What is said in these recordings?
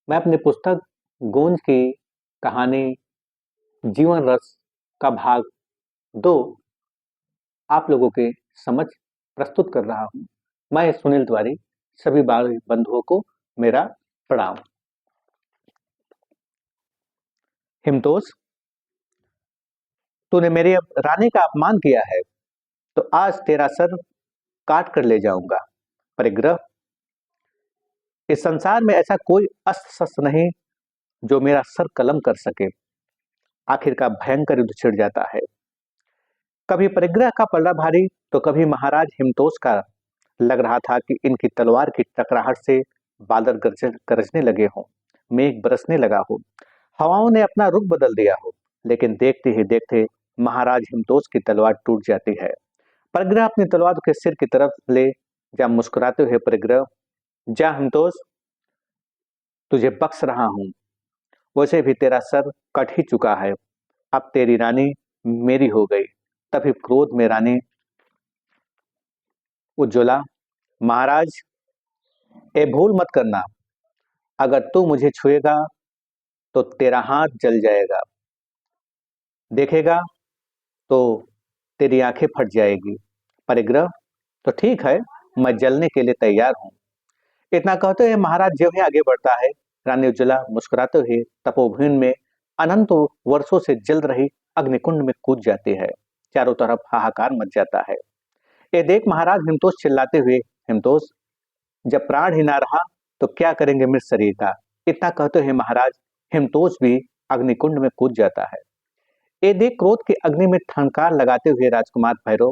मैं अपनी पुस्तक गूंज की कहानी जीवन रस का भाग 2 आप लोगों के समक्ष प्रस्तुत कर रहा हूँ। मैं सुनील तिवारी सभी बाल बंधुओं को मेरा प्रणाम। हिमतोष, तूने मेरी रानी का अपमान किया है तो आज तेरा सर काट कर ले जाऊंगा। परिग्रह, इस संसार में ऐसा कोई अस्त्र शस्त्र नहीं जो मेरा सर कलम कर सके। आखिर का भयंकर युद्ध छिड़ जाता है। कभी परिग्रह का पलड़ा भारी तो कभी महाराज हिमतोष का। लग रहा था कि इनकी तलवार की टकराहट से बादल गरजने लगे हों, मेघ बरसने लगा हो, हवाओं ने अपना रुख बदल दिया हो। लेकिन देखते ही देखते महाराज हिमतोष की तलवार टूट जाती है। परिग्रह अपनी तलवार के सिर की तरफ ले जा मुस्कुराते हुए, परिग्रह, जा हिमतोष, तुझे बख्श रहा हूं। वैसे भी तेरा सर कट ही चुका है। अब तेरी रानी मेरी हो गई। तभी क्रोध में रानी उज्ज्वला, महाराज, ए भूल मत करना, अगर तू मुझे छुएगा तो तेरा हाथ जल जाएगा, देखेगा तो तेरी आंखें फट जाएगी। परिग्रह, तो ठीक है, मैं जलने के लिए तैयार हूँ। इतना कहते हुए महाराज जो ही आगे बढ़ता है, रानी उज्ज्वला मुस्कुराते हुए तपोभूमि में अनंत वर्षों से जल रही अग्निकुंड में कूद जाती है। चारों तरफ हाहाकार मच जाता है। ये देख महाराज हिमतोष चिल्लाते हुए, हिमतोष, जब प्राण ही ना रहा तो क्या करेंगे मृत शरीर का। इतना कहते हुए महाराज हिमतोष भी अग्निकुंड में कूद जाता है। ये देख क्रोध की अग्नि में ठनकार लगाते हुए राजकुमार भैरव,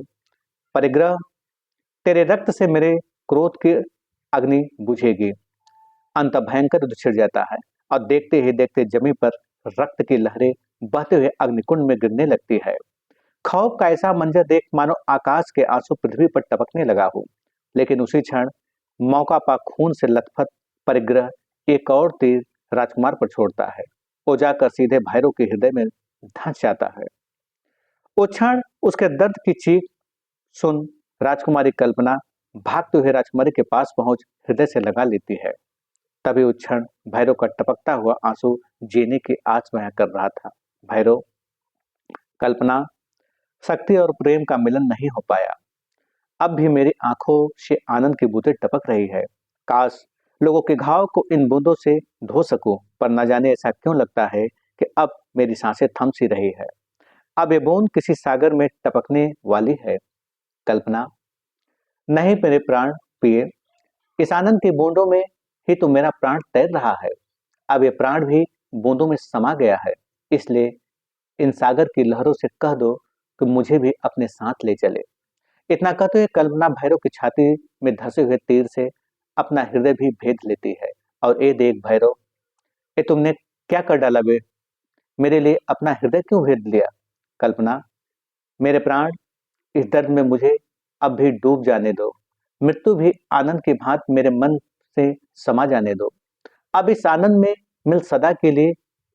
परिग्रह, तेरे रक्त से मेरे क्रोध की अग्नि बुझेगी। अंत भयंकर युद्ध छिड़ जाता है और देखते ही देखते जमीन पर रक्त की लहरें बहते हुए अग्निकुंड में गिरने लगती है। खौफ का ऐसा मंजर देख मानो आकाश के आंसू पृथ्वी पर टपकने लगा हो। लेकिन उसी क्षण मौका पा खून से लथपथ परिग्रह एक और तीर राजकुमार पर छोड़ता है। वो जाकर सीधे भैरव के हृदय में धंस जाता है। वो क्षण उसके दर्द की चीख सुन राजकुमारी कल्पना भागते हुए राजकुमारी के पास पहुंच हृदय से लगा लेती है। तभी उस क्षण भैरव का टपकता हुआ आंसू जीने की आस बयां कर रहा था। भैरव, कल्पना, शक्ति और प्रेम का मिलन नहीं हो पाया। अब भी मेरी आंखों से आनंद की बूंदें टपक रही है। काश लोगों के घाव को इन बूंदों से धो सकूं, पर न जाने ऐसा क्यों लगता है कि अब मेरी सांसें थम सी रही है। अब ये बूंद किसी सागर में टपकने वाली है। कल्पना, नहीं मेरे प्राण प्रिय, इस आनंद की बूंदों में ही तो मेरा प्राण तैर रहा है। अब ये प्राण भी बूंदों में समा गया है। इसलिए इन सागर की लहरों से कह दो कि मुझे भी अपने साथ ले चले। इतना कहते हुए कल्पना भैरव की छाती में धंसे हुए तीर से अपना हृदय भी भेद लेती है। और ए देख भैरव, ये तुमने क्या कर डाला बे? मेरे लिए अपना हृदय क्यों भेद लिया? कल्पना, मेरे प्राण, इस दर्द में मुझे अब भी डूब जाने दो। मृत्यु भी आनंद की भांति मेरे मन से समा जाने दो। अब इस आनंद में मिल सदा के लिए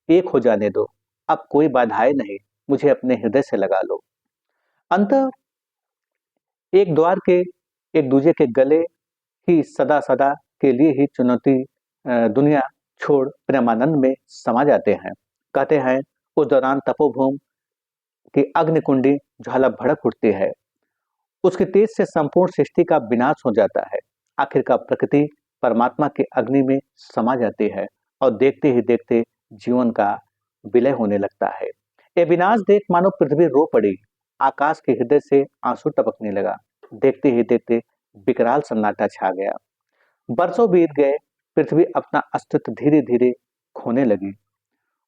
एक हो जाने दो। अब कोई बाधाएं नहीं, मुझे अपने हृदय से लगा लो। अंत एक द्वार के एक दूजे के गले ही सदा सदा के लिए ही चुनौती दुनिया छोड़ प्रेमानंद में समा जाते हैं। कहते हैं उस दौरान तपोभूमि की अग्निकुंडी ज्वाला भड़क उठती है। उसके तेज से संपूर्ण सृष्टि का विनाश हो जाता है। आखिरकार प्रकृति परमात्मा की अग्नि में समा जाती है और देखते ही देखते जीवन का विलय होने लगता है। ये विनाश देख मानो पृथ्वी रो पड़ी। आकाश के हृदय से आंसू टपकने लगा। देखते ही देखते विकराल सन्नाटा छा गया। बरसों बीत गए। पृथ्वी अपना अस्तित्व धीरे धीरे खोने लगी।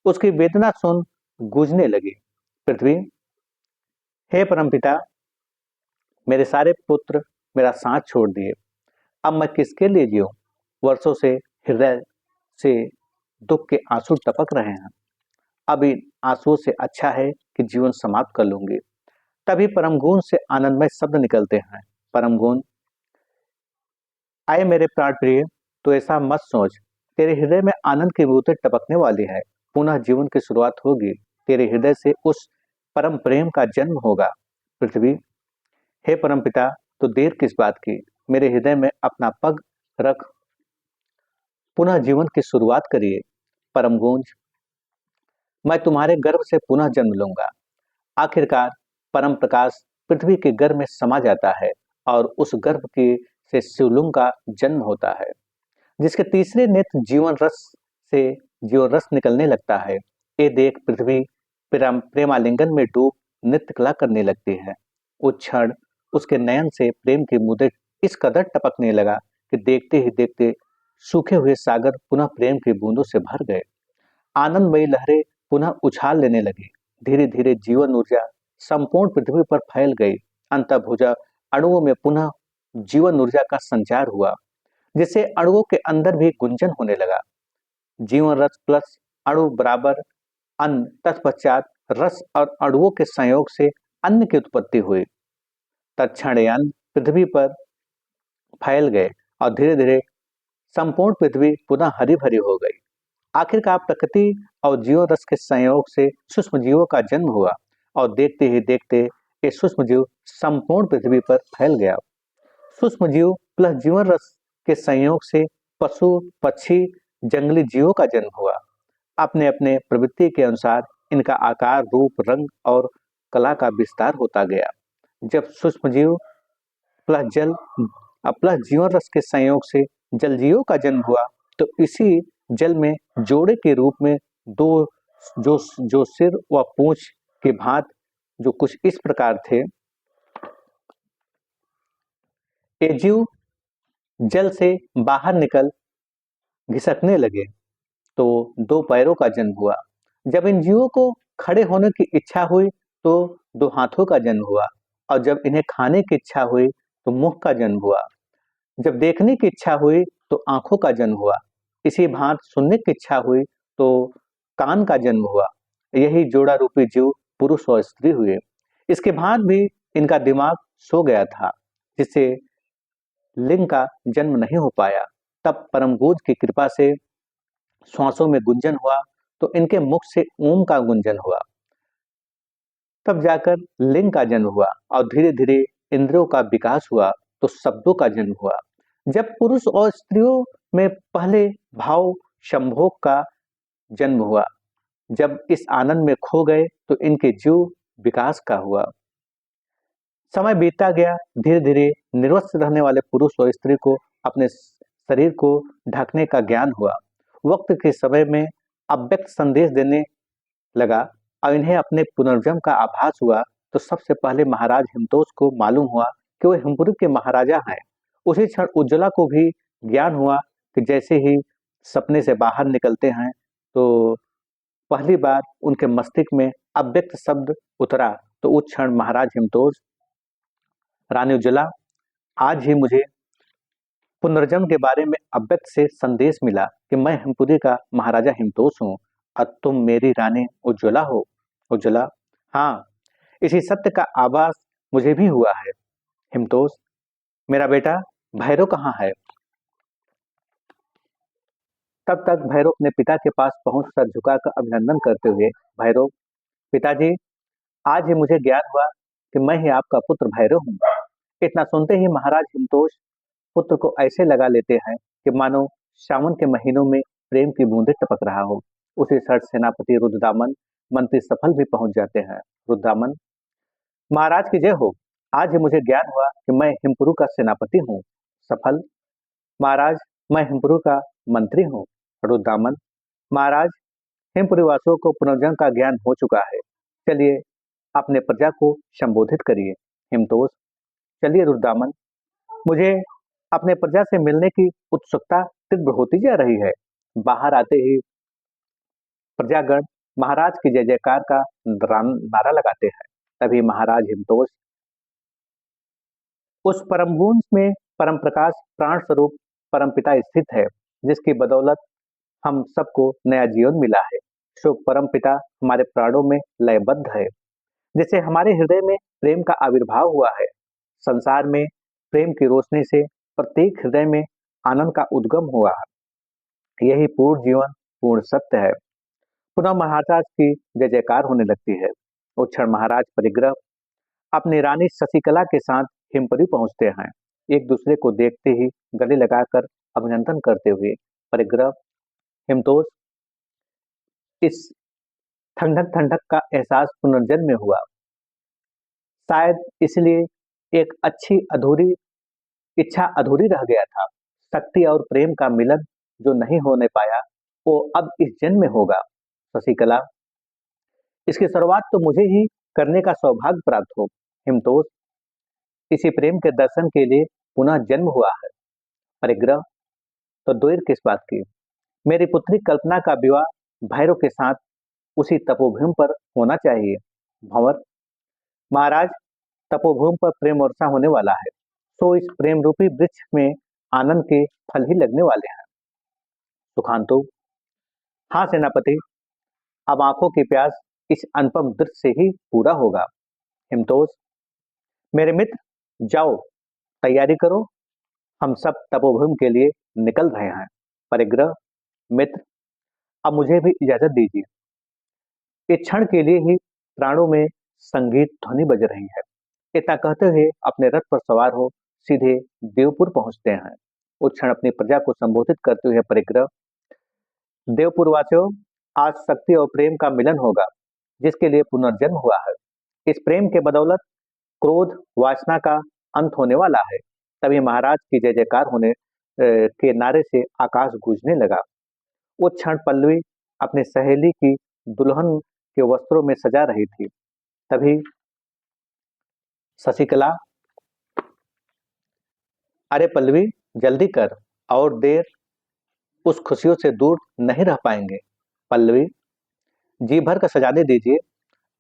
उसकी वेदना सुन गूंजने लगी। पृथ्वी, हे परमपिता, मेरे सारे पुत्र मेरा साथ छोड़ दिए। अब मैं किसके लिए जीऊं? वर्षों से हृदय से दुख के आंसू टपक रहे हैं। अब इन आंसुओं से अच्छा है कि जीवन समाप्त कर लूंगी। तभी परमगुण से आनंदमय शब्द निकलते हैं। परमगुण, आए मेरे प्राण प्रिय, तो ऐसा मत सोच। तेरे हृदय में आनंद की बूंदें टपकने वाली है। पुनः जीवन की शुरुआत होगी। तेरे हृदय से उस परम प्रेम का जन्म होगा। पृथ्वी, हे परमपिता, तो देर किस बात की? मेरे हृदय में अपना पग रख पुनः जीवन की शुरुआत करिए। परम गूंज, मैं तुम्हारे गर्भ से पुनः जन्म लूंगा। आखिरकार परम प्रकाश पृथ्वी के गर्भ में समा जाता है और उस गर्भ की से शिवलिंग का जन्म होता है, जिसके तीसरे नेत्र जीवन रस से जीवन रस निकलने लगता है। ये देख पृथ्वी प्रेमालिंगन में डूब नृत्य कला करने लगती है। उस क्षण उसके नयन से प्रेम की बूंदें इस कदर टपकने लगा कि देखते ही देखते सूखे हुए सागर पुनः प्रेम की बूंदों से भर गए। आनंदमयी लहरें पुनः उछाल लेने लगी। धीरे धीरे जीवन ऊर्जा संपूर्ण पृथ्वी पर फैल गई। अंतर्भुजा अणुओं में पुनः जीवन ऊर्जा का संचार हुआ, जिससे अणुओं के अंदर भी गुंजन होने लगा। जीवन रस प्लस अणु बराबर अन्न, तत्पश्चात रस और अणुओं के संयोग से अन्न की उत्पत्ति हुई। तत्क्षण ये अन्न पृथ्वी पर फैल गए और धीरे धीरे संपूर्ण पृथ्वी पुनः हरी भरी हो गई। आखिरकार प्रकृति और जीव रस के संयोग से सूक्ष्म जीवों का जन्म हुआ और देखते ही देखते ये सूक्ष्म जीव संपूर्ण पृथ्वी पर फैल गया। सूक्ष्म जीव प्लस जीवन रस के संयोग से पशु, पक्षी, जंगली जीवों का जन्म हुआ। अपने अपने प्रवृत्ति के अनुसार इनका आकार, रूप, रंग और कला का विस्तार होता गया। जब सूक्ष्म जीव प्लस जल प्लस जीवन रस के संयोग से जल जीवों का जन्म हुआ, तो इसी जल में जोड़े के रूप में दो जो सिर व पूंछ के भांत जो कुछ इस प्रकार थे, ये जीव जल से बाहर निकल घिसकने लगे, तो दो पैरों का जन्म हुआ। जब इन जीवों को खड़े होने की इच्छा हुई तो दो हाथों का जन्म हुआ, और जब इन्हें खाने की इच्छा हुई तो मुंह का जन्म हुआ। जब देखने की इच्छा हुई तो आंखों का जन्म हुआ। इसी भांति सुनने की इच्छा हुई तो कान का जन्म हुआ। यही जोड़ा रूपी जीव पुरुष और स्त्री हुए। इसके भांति भी इनका दिमाग सो गया था, जिससे लिंग का जन्म नहीं हो पाया। तब परम गूंज की कृपा से श्वासों में गुंजन हुआ, तो इनके मुख से ओम का गुंजन हुआ। तब जाकर लिंग का जन्म हुआ और धीरे धीरे इंद्रियों का विकास हुआ, तो शब्दों का जन्म हुआ। जब पुरुष और स्त्रियों में पहले भाव संभोग का जन्म हुआ, जब इस आनंद में खो गए तो इनके जीव विकास का हुआ। समय बीतता गया, धीरे धीरे निर्वस्त्र रहने वाले पुरुष और स्त्री को अपने शरीर को ढकने का ज्ञान हुआ। वक्त के समय में अव्यक्त संदेश देने लगा और इन्हें अपने पुनर्जन्म का आभास हुआ, तो सबसे पहले महाराज हिमतोष को मालूम हुआ कि वो हिमपुरी के महाराजा हैं। उसी क्षण उज्ज्वला को भी ज्ञान हुआ कि जैसे ही सपने से बाहर निकलते हैं तो पहली बार उनके मस्तिष्क में अव्यक्त शब्द उतरा, तो उस क्षण महाराज हिमतोष, रानी उज्ज्वला, आज ही मुझे पुनर्जन्म के बारे में अव्यक्त से संदेश मिला कि मैं हिमपुरी का महाराजा हिमतोष हूँ और तुम मेरी रानी उज्ज्वला हो। उज्ज्वला, हाँ, इसी सत्य का आभास मुझे भी हुआ है। हिमतोष, मेरा बेटा भैरव कहाँ है? तब तक भैरव अपने पिता के पास पहुंच सर झुकाकर अभिनंदन करते हुए, भैरव, पिताजी, आज ही मुझे ज्ञान हुआ कि मैं ही आपका पुत्र भैरव हूँ। इतना सुनते ही महाराज हिमतोष पुत्र को ऐसे लगा लेते हैं कि मानो सावन के महीनों में प्रेम की बूंदें टपक रहा हो। उसी क्षण सेनापति रुद्रदामन, मंत्री सफल भी पहुंच जाते हैं। रुद्रदामन, महाराज की जय हो। आज ही मुझे ज्ञान हुआ कि मैं हिमपुरू का सेनापति हूँ। सफल, महाराज, मैं हिमपुरू का मंत्री हूँ। रुद्रदामन, महाराज, हिमपुरी वासियों को पुनर्जन्म का ज्ञान हो चुका है। चलिए अपने प्रजा को संबोधित करिए। हिमतोष, चलिए रुद्रदामन, मुझे अपने प्रजा से मिलने की उत्सुकता तीव्र होती जा रही है। बाहर आते ही प्रजागण महाराज की जय जयकार का नारा लगाते हैं। तभी महाराज हिमतोष उस परम गुण में परम प्रकाश प्राण स्वरूप परम पिता स्थित है, जिसकी बदौलत हम सबको नया जीवन मिला है। सो परम पिता हमारे प्राणों में लयबद्ध है, जिससे हमारे हृदय में प्रेम का आविर्भाव हुआ है। संसार में प्रेम की रोशनी से प्रत्येक हृदय में आनंद का उद्गम हुआ है। यही पूर्ण जीवन, पूर्ण सत्य है। पुनः महाराज की जय जयकार होने लगती है। उस क्षण महाराज परिग्रह अपनी रानी शशिकला के साथ हिमपुरी पहुंचते हैं। एक दूसरे को देखते ही गले लगाकर अभिनंदन करते हुए परिग्रह हिमतोष, इस ठंडक ठंडक का एहसास पुनर्जन्म में हुआ। शायद इसलिए एक अच्छी अधूरी इच्छा अधूरी रह गया था। शक्ति और प्रेम का मिलन जो नहीं होने पाया, वो अब इस जन्म में होगा। शशिकला, इसकी शुरुआत तो मुझे ही करने का सौभाग्य प्राप्त हो। हिमतोष, इसी प्रेम के दर्शन के लिए पुनः जन्म हुआ है। परिग्रह, तो देर किस बात की? मेरी पुत्री कल्पना का विवाह भैरव के साथ उसी तपोभूमि पर होना चाहिए। भंवर, महाराज, तपोभूमि पर प्रेम वर्षा होने वाला है, तो इस प्रेम रूपी वृक्ष में आनंद के फल ही लगने वाले हैं। सुखांतु, हाँ सेनापति, अब आंखों की प्यास इस अनुपम दृश्य से ही पूरा होगा। हिमतोष, मेरे मित्र, जाओ तैयारी करो, हम सब तपोभूमि के लिए निकल रहे हैं। परिग्रह, मित्र, अब मुझे भी इजाजत दीजिए। इस क्षण के लिए ही प्राणों में संगीत ध्वनि बज रही है। इतना कहते हुए अपने रथ पर सवार हो सीधे देवपुर पहुंचते हैं। उस क्षण अपनी प्रजा को संबोधित करते हुए परिग्रह, देवपुर वासियों, आज शक्ति और प्रेम का मिलन होगा, जिसके लिए पुनर्जन्म हुआ है। इस प्रेम के बदौलत क्रोध वासना का अंत होने वाला है। तभी महाराज की जय जयकार होने के नारे से आकाश गूंजने लगा। वो क्षण पल्लवी अपनी सहेली की दुल्हन के वस्त्रों में सजा रही थी। तभी शशिकला, अरे पल्लवी, जल्दी कर, और देर उस खुशियों से दूर नहीं रह पाएंगे। पल्लवी, जी भर का सजाने दीजिए,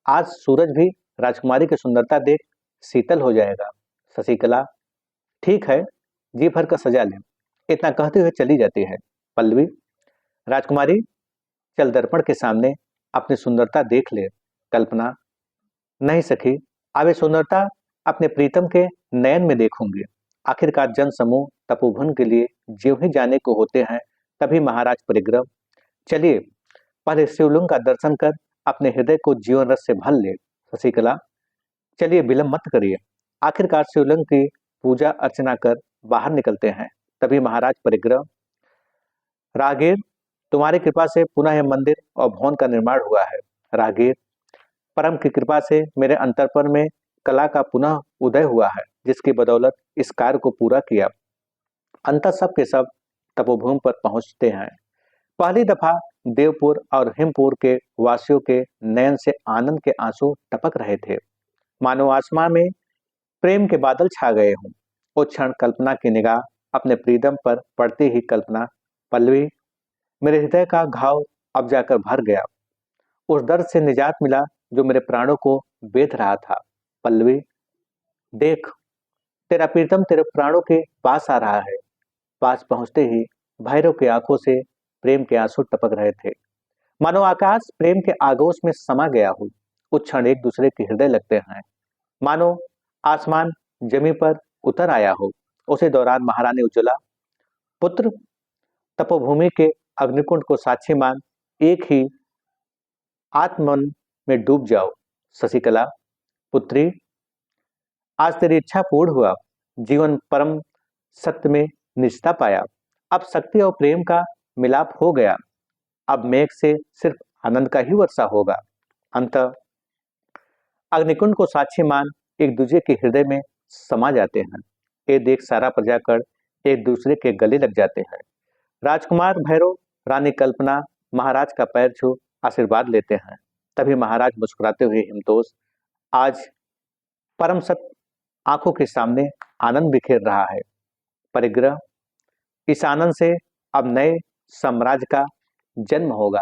आज सूरज भी राजकुमारी की सुंदरता देख शीतल हो जाएगा। शशिकला, ठीक है, जी भर का सजा लें। इतना कहते हुए चली जाती है। पल्लवी, राजकुमारी, चल दर्पण के सामने अपनी सुंदरता देख ले। कल्पना, नहीं सखी, अब ये सुंदरता अपने प्रीतम के नयन में देखूंगी। आखिरकार जन समूह तपोवन के लिए ज्यों ही जाने को होते हैं, तभी महाराज परिग्रह, चलिए पहले शिवलिंग का दर्शन कर अपने हृदय को जीवन रस से भर ले। शशिकला, चलिए विलंब मत करिए। आखिरकार शिवलिंग की पूजा अर्चना कर बाहर निकलते हैं। तभी महाराज परिग्रह, राहगीर, तुम्हारी कृपा से पुनः यह मंदिर और भवन का निर्माण हुआ है। राहगीर, परम की कृपा से मेरे अंतरपन में कला का पुनः उदय हुआ है, जिसकी बदौलत इस कार्य को पूरा किया। अंत सब के सब तपोभूमि पर पहुंचते हैं। पहली दफा देवपुर और हिमपुर के वासियों के नयन से आनंद के आंसू टपक रहे थे, मानो आसमान में प्रेम के बादल छा गए हों। उस क्षण कल्पना की निगाह अपने प्रीतम पर पड़ते ही कल्पना, पल्लवी, मेरे हृदय का घाव अब जाकर भर गया। उस दर्द से निजात मिला जो मेरे प्राणों को बेध रहा था। पल्लवी, देख, तेरा प्रीतम तेरे प्राणों के पास आ रहा है। पास पहुंचते ही भैरव की आंखों से प्रेम के आंसू टपक रहे थे, मानो आकाश प्रेम के आगोश में समा गया हो। उस क्षण एक दूसरे के हृदय लगते हैं, मानो आसमान जमीन पर उतर आया हो। उसी दौरान महारानी उज्ज्वला, पुत्र, तपोभूमि के अग्निकुंड को साक्षी मान एक ही आत्मन में डूब जाओ। शशिकला, पुत्री, आज तेरी इच्छा पूर्ण हुआ, जीवन परम सत्य में निजता पाया। अब शक्ति और प्रेम का मिलाप हो गया। अब मेघ से सिर्फ आनंद का ही वर्षा होगा। अंत अग्निकुंड को साक्षी मान एक दूसरे के हृदय में समा जाते हैं। ये देख सारा प्रजाकण एक दूसरे के गले लग जाते हैं। राजकुमार भैरव, रानी कल्पना महाराज का पैर छू आशीर्वाद लेते हैं। तभी महाराज मुस्कुराते हुए, हिमतोष, आज परम सत्य आंखों के सामने आनंद बिखेर रहा है। परिग्रह, इस आनंद से अब नए साम्राज्य का जन्म होगा।